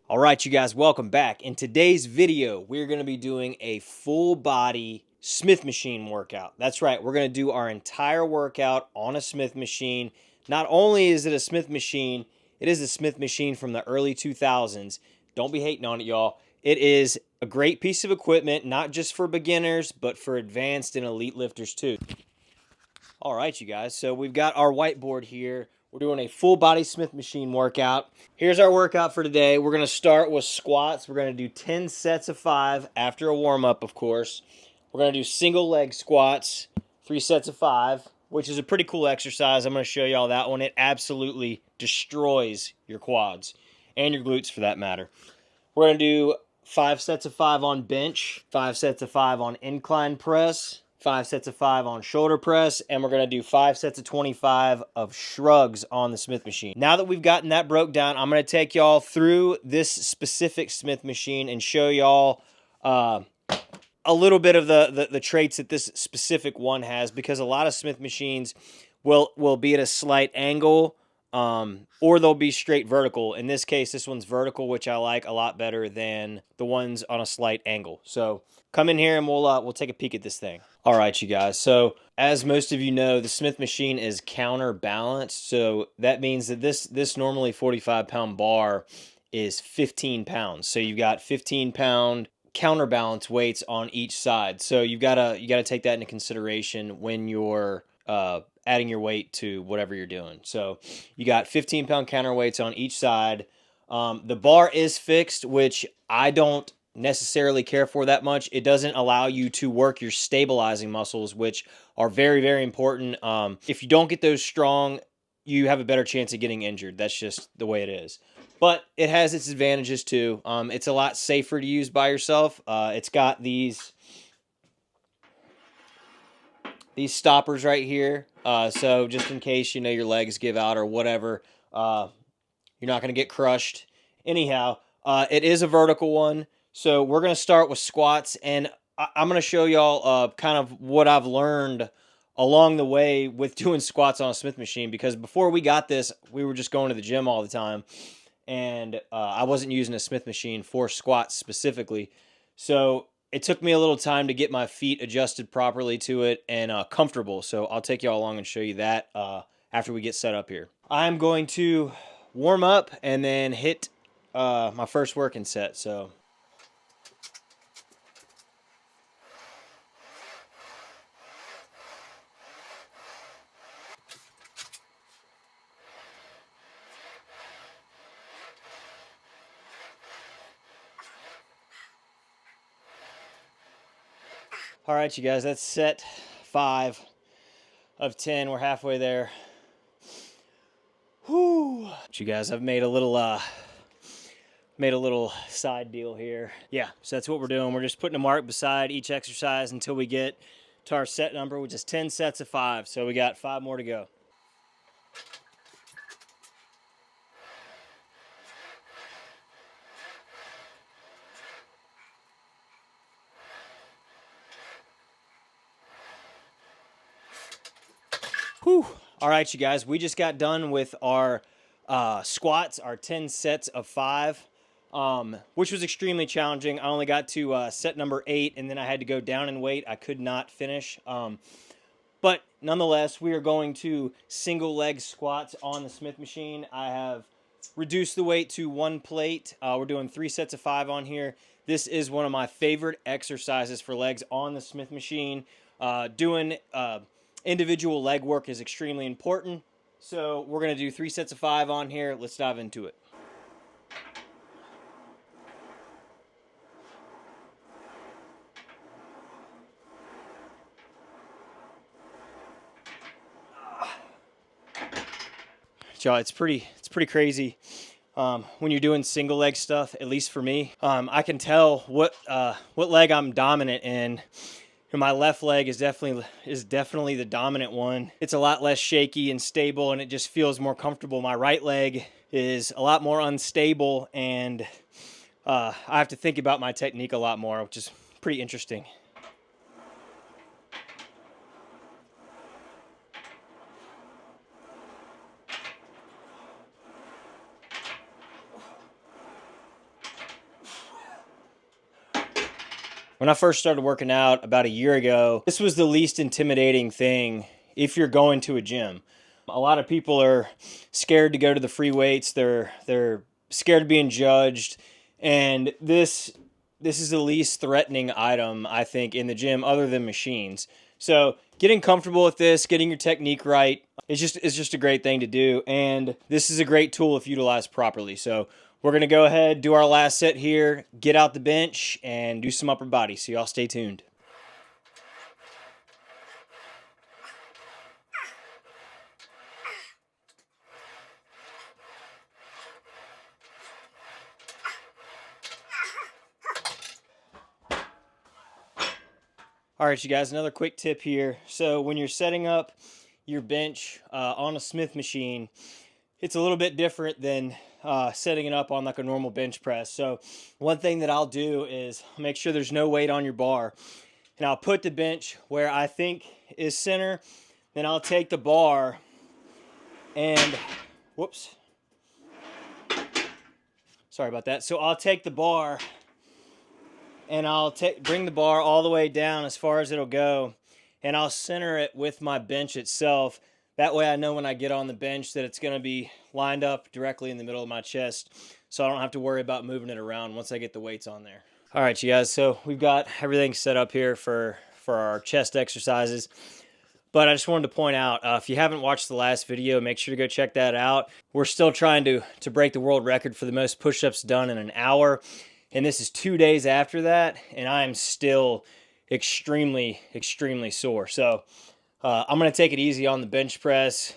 All right, you guys, welcome back. In today's video, we're going to be doing a full body Smith machine workout. That's right, we're going to do our entire workout on a Smith machine. Not only is it a Smith machine, it is a Smith machine from the early 2000s. Don't be hating on it, y'all. It is a great piece of equipment, not just for beginners, but for advanced and elite lifters too. All right, you guys, so we've got our whiteboard here. We're doing a full body Smith machine workout. Here's our workout for today. We're going to start with squats. We're going to do 10 sets of 5 after a warm-up, of course. We're going to do single leg squats, 3 sets of 5, which is a pretty cool exercise. I'm going to show y'all that one. It absolutely destroys your quads and your glutes for that matter. We're going to do 5 sets of 5 on bench, 5 sets of 5 on incline press, 5 sets of 5 on shoulder press, and we're going to do 5 sets of 25 of shrugs on the Smith machine. Now that we've gotten that broke down, I'm going to take y'all through this specific Smith machine and show y'all a little bit of the traits that this specific one has, because a lot of Smith machines will be at a slight angle, or they'll be straight vertical. In this case, this one's vertical, which I like a lot better than the ones on a slight angle. So come in here and we'll take a peek at this thing. All right, you guys. So as most of you know, the Smith machine is counterbalanced. So that means that this normally 45-pound bar is 15 pounds. So you've got 15-pound counterbalance weights on each side. So you gotta take that into consideration when you're adding your weight to whatever you're doing. So you got 15-pound counterweights on each side. The bar is fixed, which I don't necessarily care for that much. It doesn't allow you to work your stabilizing muscles, which are very, very important. If you don't get those strong, you have a better chance of getting injured. That's just the way it is. But it has its advantages too. It's a lot safer to use by yourself. It's got these stoppers right here. So just in case, your legs give out or whatever, you're not going to get crushed. Anyhow, it is a vertical one. So we're going to start with squats, and I'm going to show y'all kind of what I've learned along the way with doing squats on a Smith machine, because before we got this, we were just going to the gym all the time, and I wasn't using a Smith machine for squats specifically. So it took me a little time to get my feet adjusted properly to it and comfortable. So I'll take y'all along and show you that after we get set up here. I'm going to warm up and then hit my first working set. So all right, you guys, that's set 5 of 10. We're halfway there. Whew. You guys, I've made a little side deal here. Yeah, so that's what we're doing. We're just putting a mark beside each exercise until we get to our set number, which is 10 sets of 5. So we got 5 more to go. Whew. All right, you guys, we just got done with our squats, our 10 sets of 5, which was extremely challenging. I only got to set number 8, and then I had to go down in weight. I could not finish. But nonetheless, we are going to single leg squats on the Smith machine. I have reduced the weight to 1 plate. We're doing 3 sets of 5 on here. This is one of my favorite exercises for legs on the Smith machine. Doing individual leg work is extremely important. So we're going to do 3 sets of 5 on here. Let's dive into it. Y'all, it's pretty crazy when you're doing single leg stuff. At least for me, I can tell what leg I'm dominant in. My left leg is definitely the dominant one. It's a lot less shaky and stable, and it just feels more comfortable. My right leg is a lot more unstable, and I have to think about my technique a lot more, which is pretty interesting. When I first started working out about a year ago, this was the least intimidating thing if you're going to a gym. A lot of people are scared to go to the free weights. They're scared of being judged, and this is the least threatening item, I think, in the gym other than machines. So getting comfortable with this, getting your technique right, it's just a great thing to do, and this is a great tool if utilized properly. So we're going to go ahead, do our last set here, get out the bench, and do some upper body. So y'all stay tuned. All right, you guys, another quick tip here. So when you're setting up your bench on a Smith machine, it's a little bit different than setting it up on like a normal bench press. So one thing that I'll do is make sure there's no weight on your bar, and I'll put the bench where I think is center. Then I'll take the bar and, whoops, sorry about that. So I'll take the bar and I'll bring the bar all the way down as far as it'll go, and I'll center it with my bench itself. That way I know when I get on the bench that it's going to be lined up directly in the middle of my chest, so I don't have to worry about moving it around once I get the weights on there. All right, you guys, so we've got everything set up here for our chest exercises. But I just wanted to point out, if you haven't watched the last video, make sure to go check that out. We're still trying to break the world record for the most push-ups done in an hour. And this is 2 days after that, and I am still extremely, extremely sore. So I'm going to take it easy on the bench press,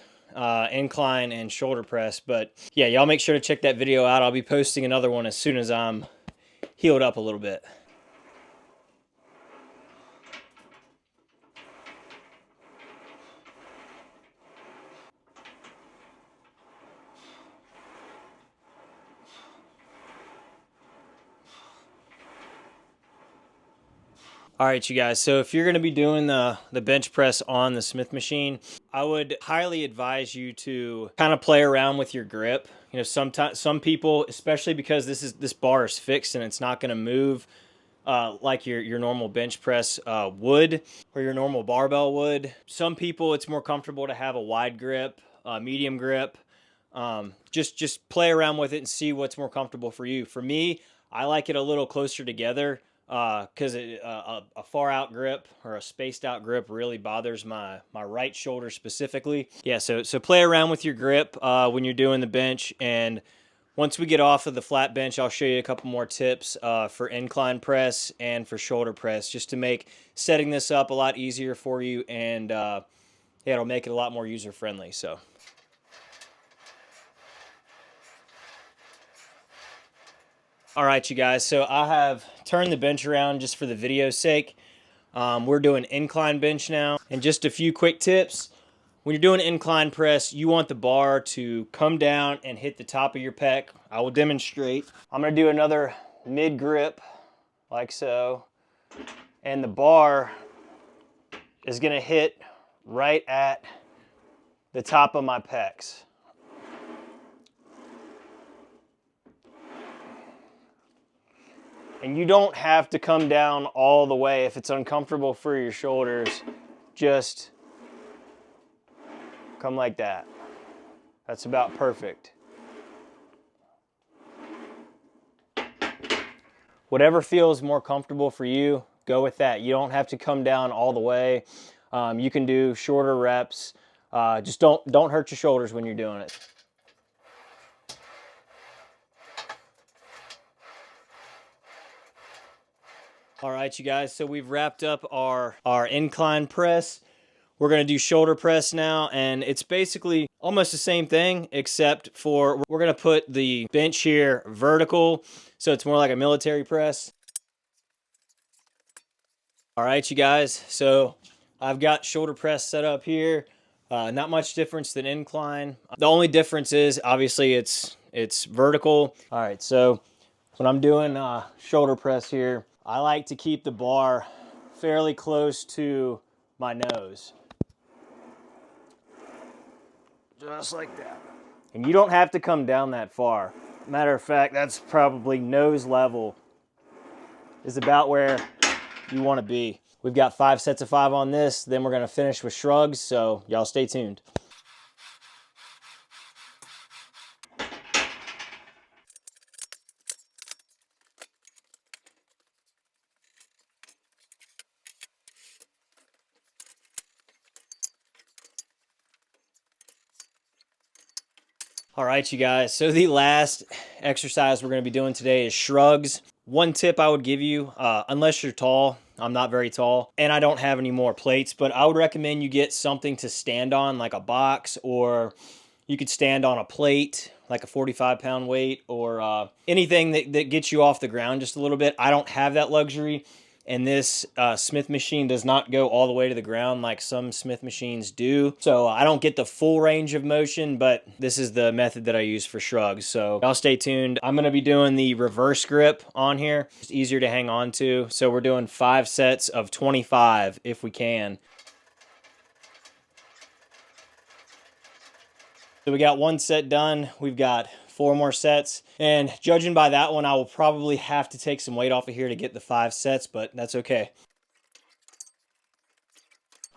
incline, and shoulder press. But yeah, y'all make sure to check that video out. I'll be posting another one as soon as I'm healed up a little bit. All right, you guys, so if you're going to be doing the bench press on the Smith machine, I would highly advise you to kind of play around with your grip. You know, sometimes some people, especially because this bar is fixed and it's not going to move like your normal bench press would, or your normal barbell would. Some people, it's more comfortable to have a wide grip, medium grip. Just play around with it and see what's more comfortable for you. For me, I like it a little closer together, because a far out grip or a spaced out grip really bothers my right shoulder specifically. Yeah, so play around with your grip when you're doing the bench, and once we get off of the flat bench, I'll show you a couple more tips for incline press and for shoulder press, just to make setting this up a lot easier for you, and yeah, it'll make it a lot more user friendly. So. All right, you guys, so I have turned the bench around just for the video's sake. We're doing incline bench now. And just a few quick tips. When you're doing incline press, you want the bar to come down and hit the top of your pec. I will demonstrate. I'm going to do another mid grip, like so. And the bar is going to hit right at the top of my pecs. And you don't have to come down all the way. If it's uncomfortable for your shoulders, just come like that. That's about perfect. Whatever feels more comfortable for you, go with that. You don't have to come down all the way. You can do shorter reps. Just don't hurt your shoulders when you're doing it. All right, you guys, so we've wrapped up our incline press. We're going to do shoulder press now, and it's basically almost the same thing, except for we're going to put the bench here vertical, so it's more like a military press. All right, you guys, so I've got shoulder press set up here. Not much difference than incline. The only difference is, obviously, it's vertical. All right, so when I'm doing shoulder press here, I like to keep the bar fairly close to my nose. Just like that. And you don't have to come down that far. Matter of fact, that's probably nose level is about where you want to be. We've got 5 sets of 5 on this, then we're going to finish with shrugs, so y'all stay tuned. All right, you guys, so the last exercise we're going to be doing today is shrugs. One tip I would give you, unless you're tall, I'm not very tall, and I don't have any more plates, but I would recommend you get something to stand on, like a box, or you could stand on a plate, like a 45-pound weight, or anything that gets you off the ground just a little bit. I don't have that luxury, and this Smith machine does not go all the way to the ground like some Smith machines do. So I don't get the full range of motion, but this is the method that I use for shrugs. So y'all stay tuned. I'm gonna be doing the reverse grip on here. It's easier to hang on to. So we're doing 5 sets of 25 if we can. So we got 1 set done. We've got 4 more sets. And judging by that one, I will probably have to take some weight off of here to get the 5 sets, but that's okay.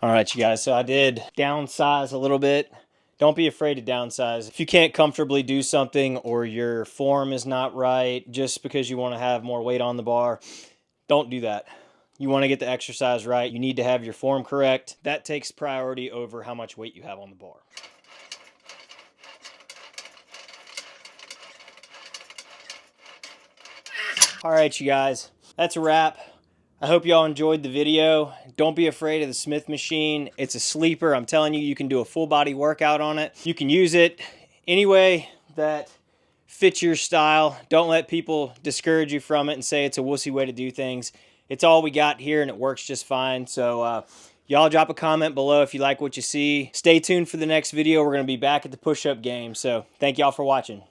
All right, you guys, so I did downsize a little bit. Don't be afraid to downsize. If you can't comfortably do something or your form is not right just because you want to have more weight on the bar, don't do that. You want to get the exercise right. You need to have your form correct. That takes priority over how much weight you have on the bar. All right, you guys, that's a wrap. I hope y'all enjoyed the video. Don't be afraid of the Smith machine. It's a sleeper. I'm telling you, you can do a full body workout on it. You can use it any way that fits your style. Don't let people discourage you from it and say it's a wussy way to do things. It's all we got here and it works just fine. So y'all drop a comment below if you like what you see. Stay tuned for the next video. We're going to be back at the push-up game. So thank y'all for watching.